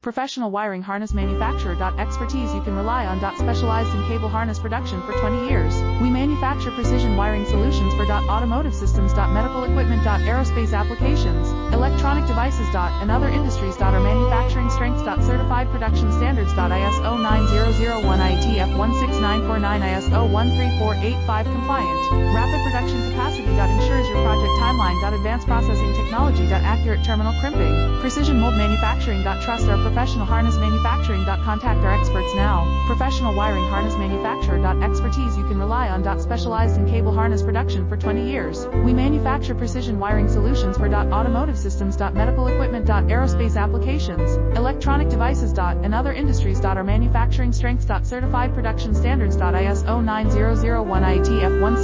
Professional wiring harness manufacturer. Expertise you can rely on. Specialized in cable harness production for 20 years. We manufacture precision wiring solutions for automotive systems. Medical equipment. Aerospace applications, electronic devices. And other industries. Our manufacturing strengths. Certified production standards. ISO 9001 IATF 16949 ISO 13485 compliant. Rapid production capacity. Ensures your project timeline. Advanced processing technology. Accurate terminal crimping. Precision mold manufacturing. Trust our professional harness manufacturing. Contact our experts now. Professional wiring harness manufacturer. Expertise you can rely on. Specialized in cable harness production for 20 years. We manufacture precision wiring solutions for automotive systems. Medical equipment. Aerospace applications, electronic devices. And other industries. Our manufacturing strengths. Certified production standards. ISO 9001 IATF 1